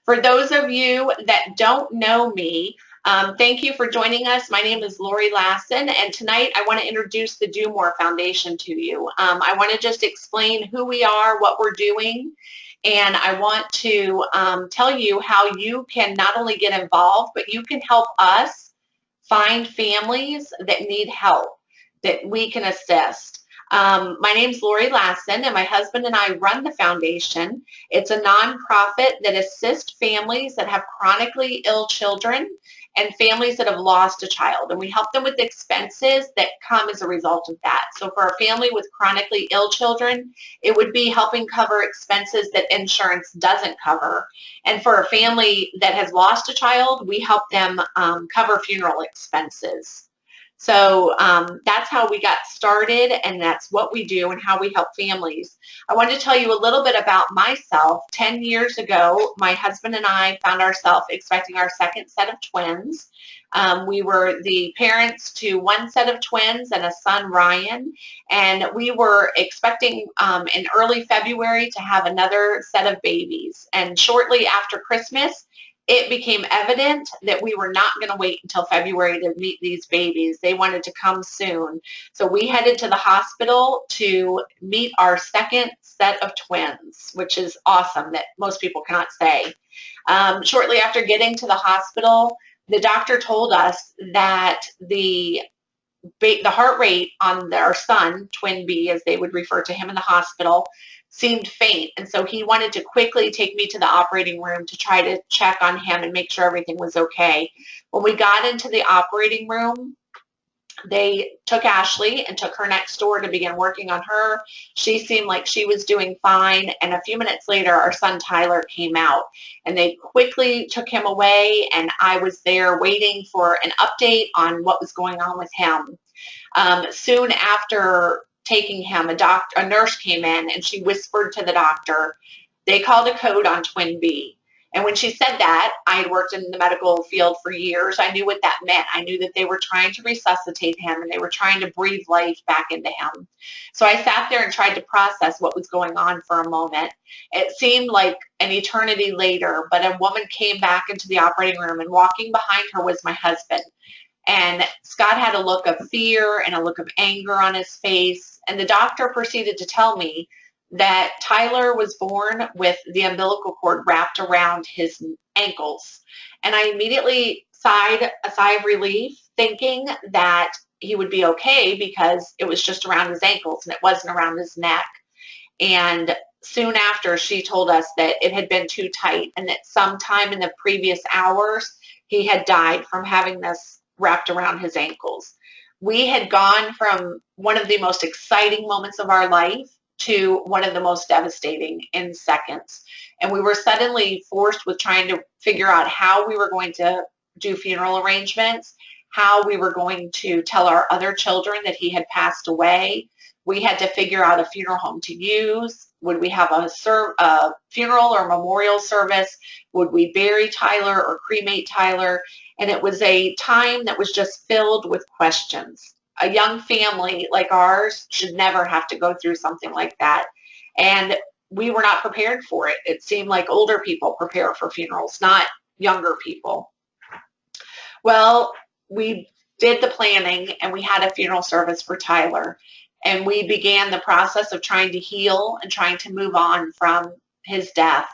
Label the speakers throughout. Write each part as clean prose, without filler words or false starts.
Speaker 1: For those of you that don't know me, thank you for joining us. My name is Lori Lassen, and tonight I want to introduce the Do More Foundation to you. I want to just explain who we are, what we're doing, and I want to tell you how you can not only get involved, but you can help us find families that need help, that we can assist. My name's Lori Lassen, and my husband and I run the foundation. It's a nonprofit that assists families that have chronically ill children and families that have lost a child. And we help them with expenses that come as a result of that. So for a family with chronically ill children, it would be helping cover expenses that insurance doesn't cover. And for a family that has lost a child, we help them cover funeral expenses. So that's how we got started, and that's what we do and how we help families. I want to tell you a little bit about myself. 10 years ago, my husband and I found ourselves expecting our second set of twins. We were the parents to one set of twins and a son, Ryan, and we were expecting in early February to have another set of babies. And shortly after Christmas, it became evident that we were not going to wait until February to meet these babies. They wanted to come soon. So we headed to the hospital to meet our second set of twins, which is awesome that most people cannot say. Shortly after getting to the hospital, the doctor told us that the heart rate on our son, twin B, as they would refer to him in the hospital, seemed faint. And so he wanted to quickly take me to the operating room to try to check on him and make sure everything was okay. When we got into the operating room, they took Ashley and took her next door to begin working on her. She seemed like she was doing fine. And a few minutes later, our son Tyler came out and they quickly took him away. And I was there waiting for an update on what was going on with him. Soon after taking him, a nurse came in and she whispered to the doctor, they called a code on twin B. And when she said that, I had worked in the medical field for years. I knew what that meant. I knew that they were trying to resuscitate him and they were trying to breathe life back into him. So I sat there and tried to process what was going on for a moment. It seemed like an eternity later, but a woman came back into the operating room and walking behind her was my husband. And Scott had a look of fear and a look of anger on his face. And the doctor proceeded to tell me that Tyler was born with the umbilical cord wrapped around his ankles. And I immediately sighed a sigh of relief, thinking that he would be okay because it was just around his ankles and it wasn't around his neck. And soon after, she told us that it had been too tight and that sometime in the previous hours, he had died from having this wrapped around his ankles. We had gone from one of the most exciting moments of our life to one of the most devastating in seconds. And we were suddenly forced with trying to figure out how we were going to do funeral arrangements, how we were going to tell our other children that he had passed away. We had to figure out a funeral home to use. Would we have a funeral or memorial service? Would we bury Tyler or cremate Tyler? And it was a time that was just filled with questions. A young family like ours should never have to go through something like that. And we were not prepared for it. It seemed like older people prepare for funerals, not younger people. Well, we did the planning and we had a funeral service for Tyler. And we began the process of trying to heal and trying to move on from his death.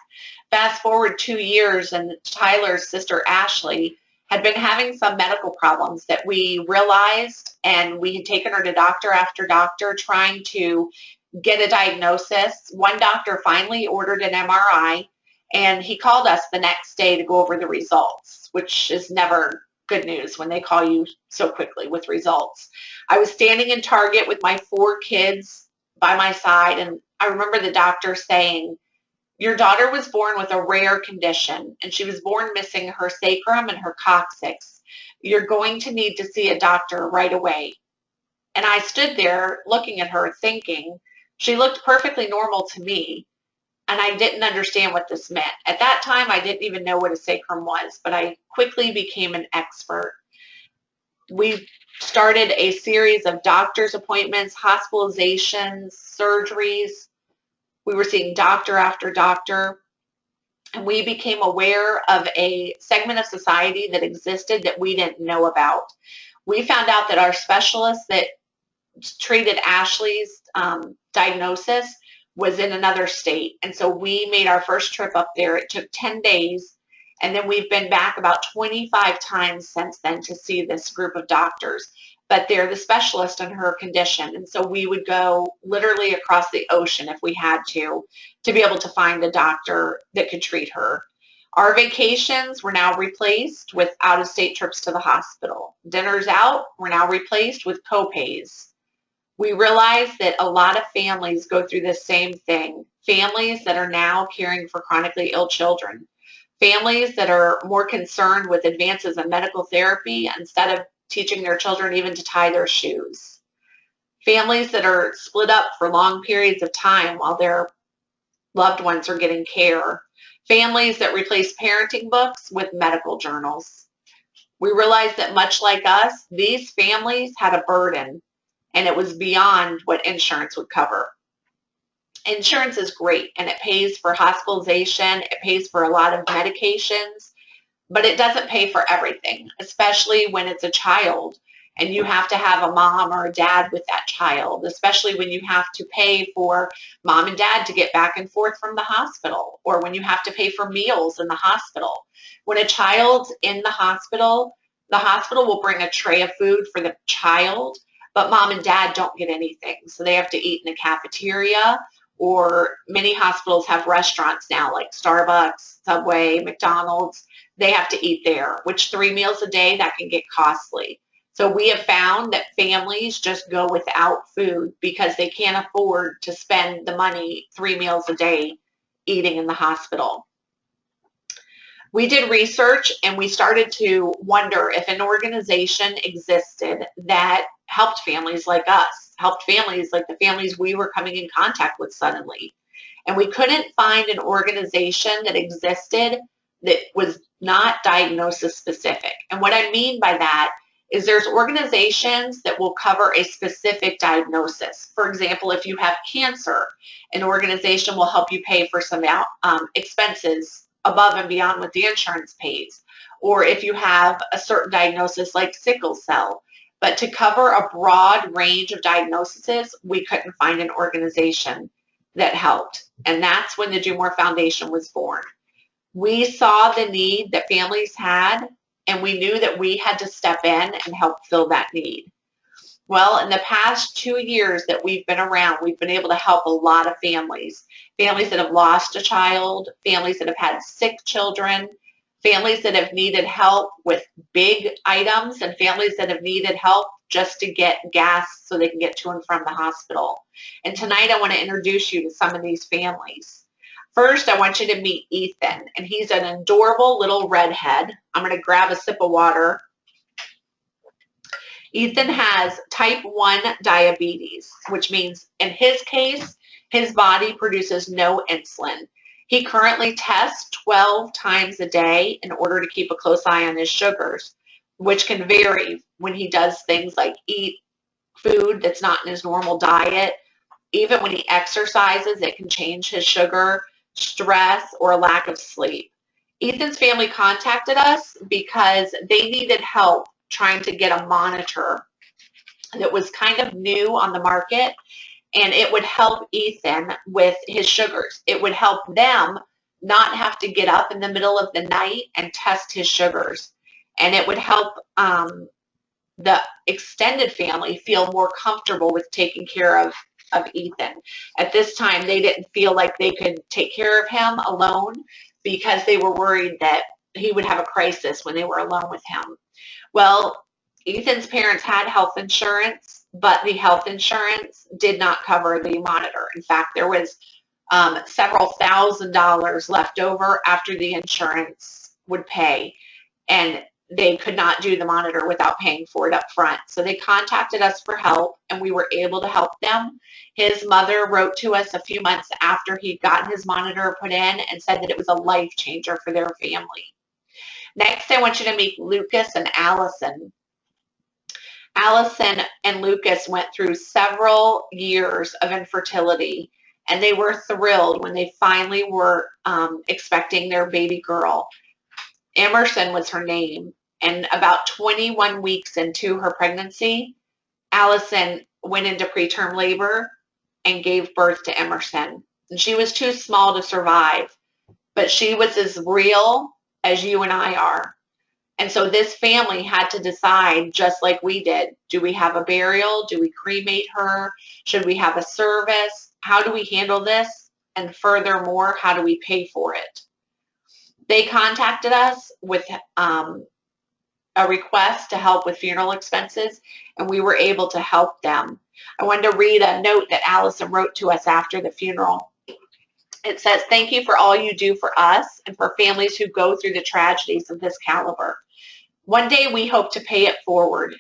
Speaker 1: Fast forward 2 years, and Tyler's sister, Ashley, had been having some medical problems that we realized, and we had taken her to doctor after doctor trying to get a diagnosis. One doctor finally ordered an MRI, and he called us the next day to go over the results, which is never good news when they call you so quickly with results. I was standing in Target with my 4 kids by my side, and I remember the doctor saying, your daughter was born with a rare condition, and she was born missing her sacrum and her coccyx. You're going to need to see a doctor right away. And I stood there looking at her thinking, she looked perfectly normal to me, and I didn't understand what this meant. At that time, I didn't even know what a sacrum was, but I quickly became an expert. We started a series of doctor's appointments, hospitalizations, surgeries. We were seeing doctor after doctor. and we became aware of a segment of society that existed that we didn't know about. We found out that our specialist that treated Ashley's diagnosis was in another state. And so we made our first trip up there. It took 10 days. And then we've been back about 25 times since then to see this group of doctors. But they're the specialist in her condition. And so we would go literally across the ocean if we had to be able to find a doctor that could treat her. Our vacations were now replaced with out-of-state trips to the hospital. Dinners out were now replaced with co-pays. We realize that a lot of families go through the same thing. Families that are now caring for chronically ill children. Families that are more concerned with advances in medical therapy instead of teaching their children even to tie their shoes. Families that are split up for long periods of time while their loved ones are getting care. Families that replace parenting books with medical journals. We realize that much like us, these families had a burden, and it was beyond what insurance would cover. Insurance is great, and it pays for hospitalization, it pays for a lot of medications, but it doesn't pay for everything, especially when it's a child and you have to have a mom or a dad with that child, especially when you have to pay for mom and dad to get back and forth from the hospital, or when you have to pay for meals in the hospital. When a child's in the hospital will bring a tray of food for the child, but mom and dad don't get anything. So they have to eat in the cafeteria, or many hospitals have restaurants now like Starbucks, Subway, McDonald's. They have to eat there, which 3 meals a day, that can get costly. So we have found that families just go without food because they can't afford to spend the money 3 meals a day eating in the hospital. We did research and we started to wonder if an organization existed that helped families like us, helped families like the families we were coming in contact with suddenly. And we couldn't find an organization that existed that was not diagnosis specific. And what I mean by that is there's organizations that will cover a specific diagnosis. For example, if you have cancer, an organization will help you pay for some expenses above and beyond what the insurance pays. Or if you have a certain diagnosis like sickle cell. But to cover a broad range of diagnoses, we couldn't find an organization that helped. And that's when the Do More Foundation was born. We saw the need that families had, and we knew that we had to step in and help fill that need. Well, in the past 2 years that we've been around, we've been able to help a lot of families. Families that have lost a child, families that have had sick children, families that have needed help with big items, and families that have needed help just to get gas so they can get to and from the hospital. And tonight I want to introduce you to some of these families. First, I want you to meet Ethan, and he's an adorable little redhead. I'm going to grab a sip of water. Ethan has type 1 diabetes, which means in his case, his body produces no insulin. He currently tests 12 times a day in order to keep a close eye on his sugars, which can vary when he does things like eat food that's not in his normal diet. Even when he exercises, it can change his sugar, stress, or a lack of sleep. Ethan's family contacted us because they needed help trying to get a monitor that was kind of new on the market, and it would help Ethan with his sugars. It would help them not have to get up in the middle of the night and test his sugars. And it would help the extended family feel more comfortable with taking care of Ethan. At this time, they didn't feel like they could take care of him alone because they were worried that he would have a crisis when they were alone with him. Well, Ethan's parents had health insurance, but the health insurance did not cover the monitor. In fact, there was several $1,000s left over after the insurance would pay, and they could not do the monitor without paying for it up front. So they contacted us for help, and we were able to help them. His mother wrote to us a few months after he'd gotten his monitor put in and said that it was a life changer for their family. Next, I want you to meet Lucas and Allison. Allison and Lucas went through several years of infertility, and they were thrilled when they finally were expecting their baby girl. Emerson was her name, and about 21 weeks into her pregnancy, Allison went into preterm labor and gave birth to Emerson. And she was too small to survive, but she was as real as you and I are. And so this family had to decide, just like we did, do we have a burial? Do we cremate her? Should we have a service? How do we handle this? And furthermore, how do we pay for it? They contacted us with a request to help with funeral expenses, and we were able to help them. I wanted to read a note that Allison wrote to us after the funeral. It says, "Thank you for all you do for us and for families who go through the tragedies of this caliber. One day we hope to pay it forward,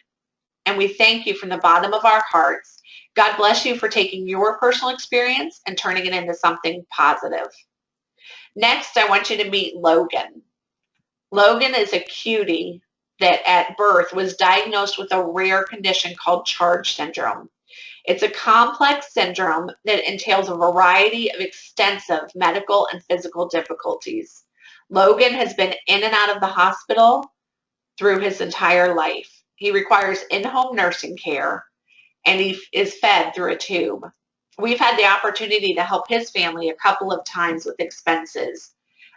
Speaker 1: and we thank you from the bottom of our hearts. God bless you for taking your personal experience and turning it into something positive." Next, I want you to meet Logan. Logan is a cutie that at birth was diagnosed with a rare condition called CHARGE syndrome. It's a complex syndrome that entails a variety of extensive medical and physical difficulties. Logan has been in and out of the hospital through his entire life. He requires in-home nursing care, and he is fed through a tube. We've had the opportunity to help his family a couple of times with expenses.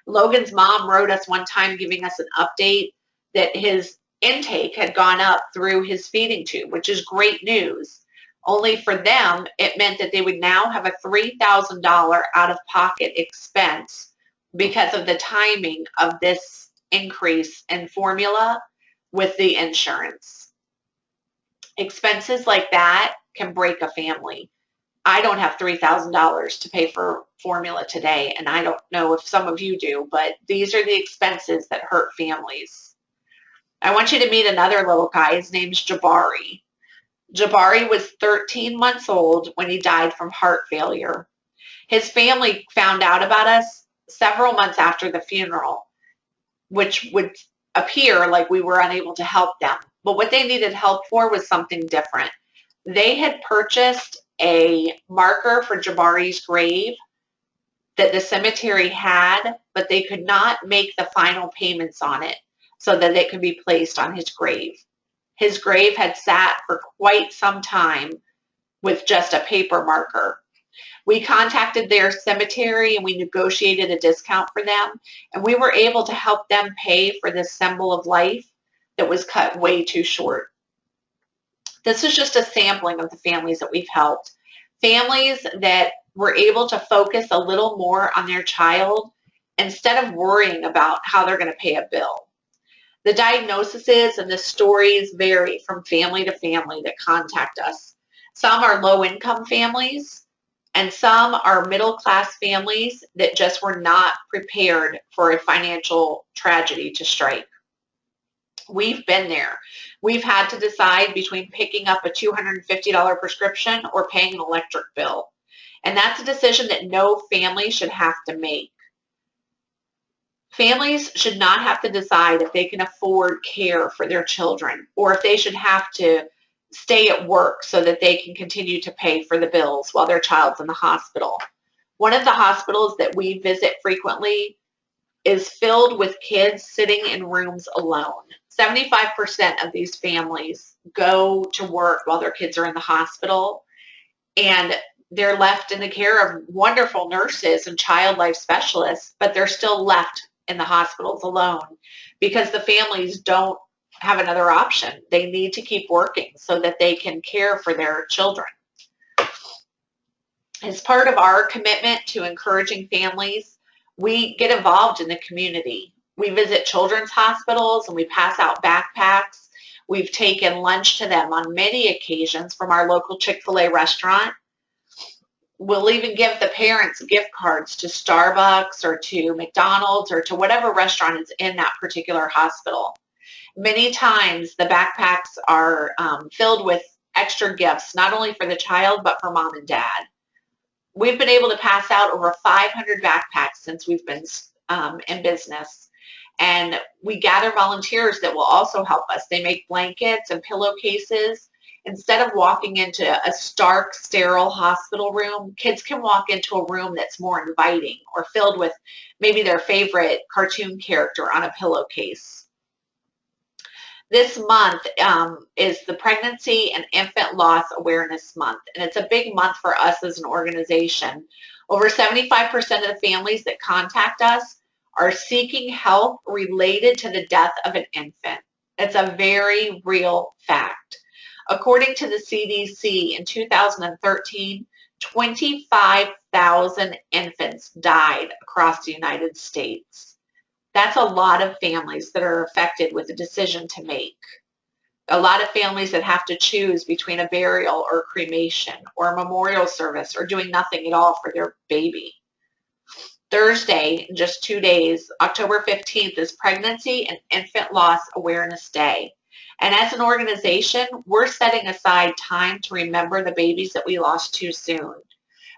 Speaker 1: Logan's mom wrote us one time giving us an update that his intake had gone up through his feeding tube, which is great news. Only for them, it meant that they would now have a $3,000 out-of-pocket expense because of the timing of this increase in formula with the insurance. Expenses like that can break a family. I don't have $3,000 to pay for formula today, and I don't know if some of you do, but these are the expenses that hurt families. I want you to meet another little guy. His name's Jabari. Jabari was 13 months old when he died from heart failure. His family found out about us several months after the funeral, which would appear like we were unable to help them. But what they needed help for was something different. They had purchased a marker for Jabari's grave that the cemetery had, but they could not make the final payments on it so that it could be placed on his grave. His grave had sat for quite some time with just a paper marker. We contacted their cemetery and we negotiated a discount for them, and we were able to help them pay for this symbol of life that was cut way too short. This is just a sampling of the families that we've helped. Families that were able to focus a little more on their child instead of worrying about how they're going to pay a bill. The diagnoses and the stories vary from family to family that contact us. Some are low-income families, and some are middle-class families that just were not prepared for a financial tragedy to strike. We've been there. We've had to decide between picking up a $250 prescription or paying an electric bill. And that's a decision that no family should have to make. Families should not have to decide if they can afford care for their children or if they should have to stay at work so that they can continue to pay for the bills while their child's in the hospital. One of the hospitals that we visit frequently is filled with kids sitting in rooms alone. 75% of these families go to work while their kids are in the hospital, and they're left in the care of wonderful nurses and child life specialists, but they're still left in the hospitals alone because the families don't have another option. They need to keep working so that they can care for their children. As part of our commitment to encouraging families, we get involved in the community. We visit children's hospitals and we pass out backpacks. We've taken lunch to them on many occasions from our local Chick-fil-A restaurant. We'll even give the parents gift cards to Starbucks or to McDonald's or to whatever restaurant is in that particular hospital. Many times the backpacks are filled with extra gifts, not only for the child, but for mom and dad. We've been able to pass out over 500 backpacks since we've been in business. And we gather volunteers that will also help us. They make blankets and pillowcases, Instead of walking into a stark, sterile hospital room, kids can walk into a room that's more inviting or filled with maybe their favorite cartoon character on a pillowcase. This month is the Pregnancy and Infant Loss Awareness Month, and it's a big month for us as an organization. Over 75% of the families that contact us are seeking help related to the death of an infant. It's a very real fact. According to the CDC, in 2013, 25,000 infants died across the United States. That's a lot of families that are affected with a decision to make. A lot of families that have to choose between a burial or cremation or a memorial service or doing nothing at all for their baby. Thursday, in just 2 days, October 15th, is Pregnancy and Infant Loss Awareness Day. And as an organization, we're setting aside time to remember the babies that we lost too soon.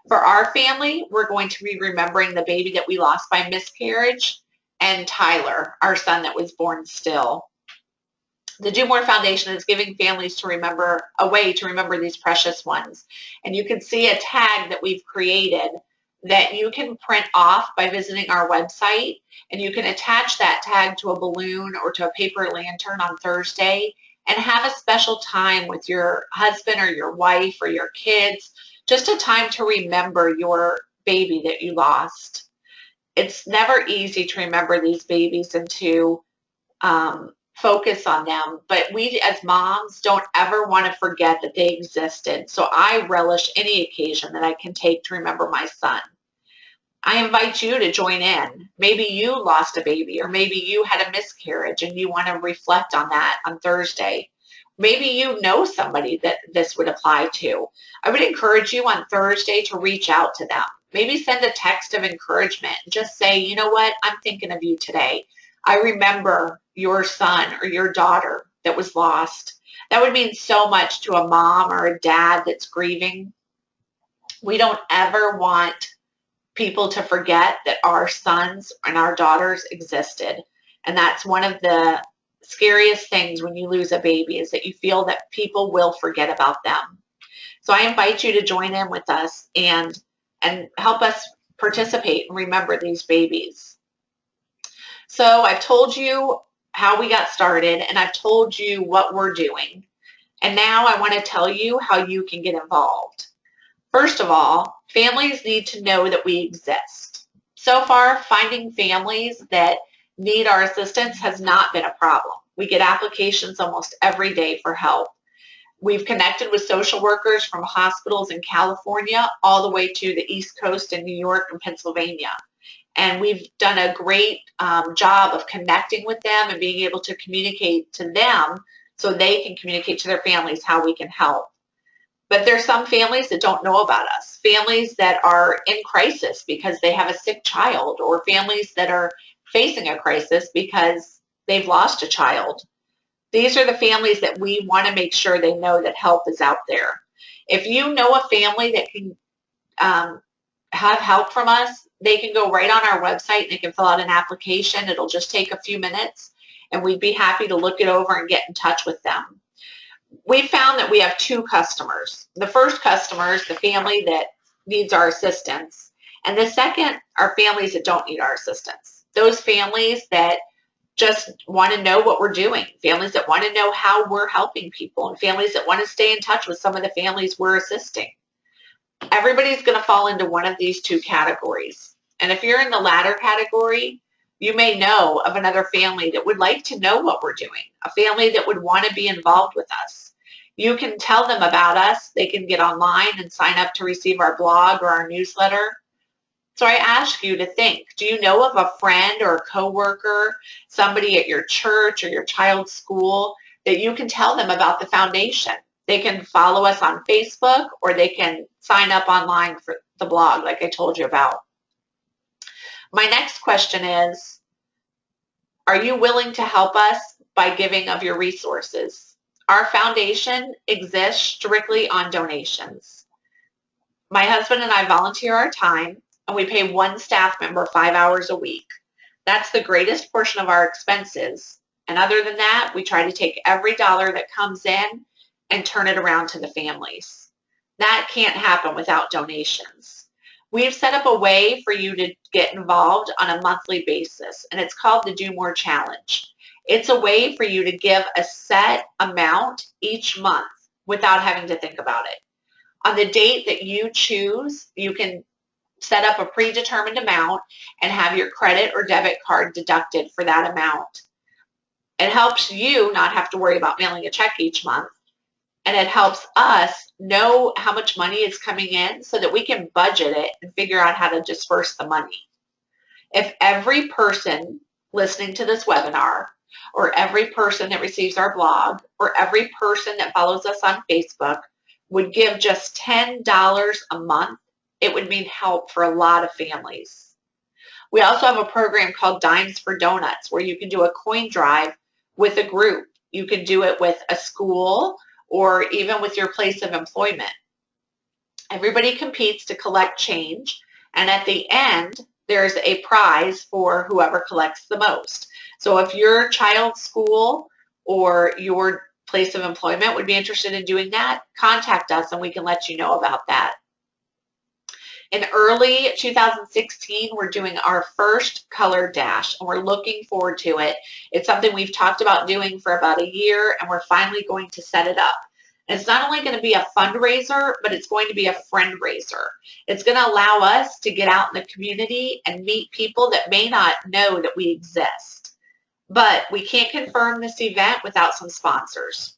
Speaker 1: For our family, we're going to be remembering the baby that we lost by miscarriage and Tyler, our son that was born still. The Do More Foundation is giving families a way to remember these precious ones. And you can see a tag that we've created that you can print off by visiting our website, and you can attach that tag to a balloon or to a paper lantern on Thursday and have a special time with your husband or your wife or your kids, just a time to remember your baby that you lost. It's never easy to remember these babies and to focus on them, but we as moms don't ever want to forget that they existed. So I relish any occasion that I can take to remember my son. I invite you to join in. Maybe you lost a baby, or maybe you had a miscarriage and you want to reflect on that on Thursday. Maybe you know somebody that this would apply to. I would encourage you on Thursday to reach out to them. Maybe send a text of encouragement. Just say, you know what, I'm thinking of you today. I remember your son or your daughter that was lost. That would mean so much to a mom or a dad that's grieving. We don't ever want people to forget that our sons and our daughters existed. And that's one of the scariest things when you lose a baby, is that you feel that people will forget about them. So I invite you to join in with us and help us participate and remember these babies. So I've told you how we got started, and I've told you what we're doing. And now I want to tell you how you can get involved. First of all, families need to know that we exist. So far, finding families that need our assistance has not been a problem. We get applications almost every day for help. We've connected with social workers from hospitals in California all the way to the East Coast in New York and Pennsylvania. And we've done a great job of connecting with them and being able to communicate to them so they can communicate to their families how we can help. But there's some families that don't know about us, families that are in crisis because they have a sick child, or families that are facing a crisis because they've lost a child. These are the families that we want to make sure they know that help is out there. If you know a family that can have help from us, they can go right on our website and they can fill out an application. It'll just take a few minutes, and we'd be happy to look it over and get in touch with them. We found that we have two customers. The first customer is the family that needs our assistance, and the second are families that don't need our assistance. Those families that just want to know what we're doing, families that want to know how we're helping people, and families that want to stay in touch with some of the families we're assisting. Everybody's going to fall into one of these two categories. And if you're in the latter category, you may know of another family that would like to know what we're doing, a family that would want to be involved with us. You can tell them about us. They can get online and sign up to receive our blog or our newsletter. So I ask you to think, do you know of a friend or a coworker, somebody at your church or your child's school, that you can tell them about the foundation? They can follow us on Facebook, or they can sign up online for the blog like I told you about. My next question is, are you willing to help us by giving of your resources? Our foundation exists strictly on donations. My husband and I volunteer our time, and we pay one staff member 5 hours a week. That's the greatest portion of our expenses. And other than that, we try to take every dollar that comes in and turn it around to the families. That can't happen without donations. We've set up a way for you to get involved on a monthly basis, and it's called the Do More Challenge. It's a way for you to give a set amount each month without having to think about it. On the date that you choose, you can set up a predetermined amount and have your credit or debit card deducted for that amount. It helps you not have to worry about mailing a check each month, and it helps us know how much money is coming in so that we can budget it and figure out how to disperse the money. If every person listening to this webinar, or every person that receives our blog, or every person that follows us on Facebook would give just $10 a month, it would mean help for a lot of families. We also have a program called Dimes for Donuts, where you can do a coin drive with a group. You can do it with a school or even with your place of employment. Everybody competes to collect change, and at the end, there's a prize for whoever collects the most. So if your child's school or your place of employment would be interested in doing that, contact us and we can let you know about that. In early 2016, we're doing our first color dash, and we're looking forward to it. It's something we've talked about doing for about a year, and we're finally going to set it up. And it's not only going to be a fundraiser, but it's going to be a friend raiser. It's going to allow us to get out in the community and meet people that may not know that we exist. But we can't confirm this event without some sponsors.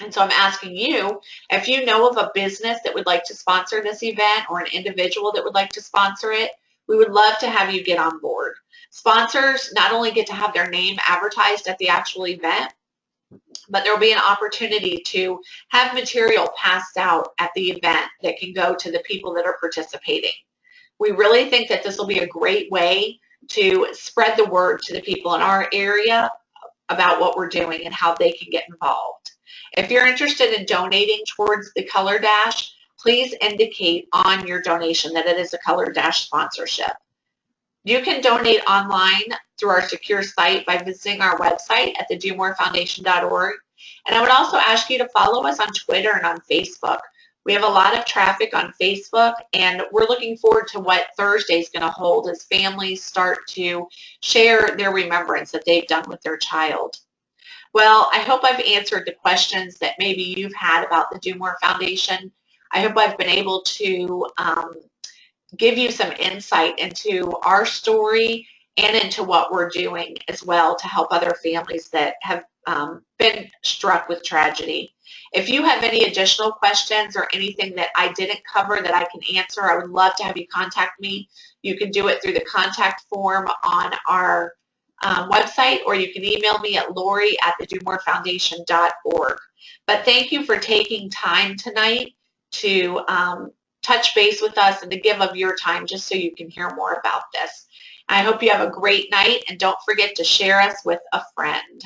Speaker 1: And so I'm asking you, if you know of a business that would like to sponsor this event or an individual that would like to sponsor it, we would love to have you get on board. Sponsors not only get to have their name advertised at the actual event, but there will be an opportunity to have material passed out at the event that can go to the people that are participating. We really think that this will be a great way to spread the word to the people in our area about what we're doing and how they can get involved. If you're interested in donating towards the Color Dash, please indicate on your donation that it is a Color Dash sponsorship. You can donate online through our secure site by visiting our website at thedomorefoundation.org. And I would also ask you to follow us on Twitter and on Facebook. We have a lot of traffic on Facebook, and we're looking forward to what Thursday is going to hold as families start to share their remembrance that they've done with their child. Well, I hope I've answered the questions that maybe you've had about the Do More Foundation. I hope I've been able to give you some insight into our story and into what we're doing as well to help other families that have been struck with tragedy. If you have any additional questions or anything that I didn't cover that I can answer, I would love to have you contact me. You can do it through the contact form on our website, or you can email me at lori@thedomorefoundation.org. But thank you for taking time tonight to touch base with us and to give of your time just so you can hear more about this. I hope you have a great night, and don't forget to share us with a friend.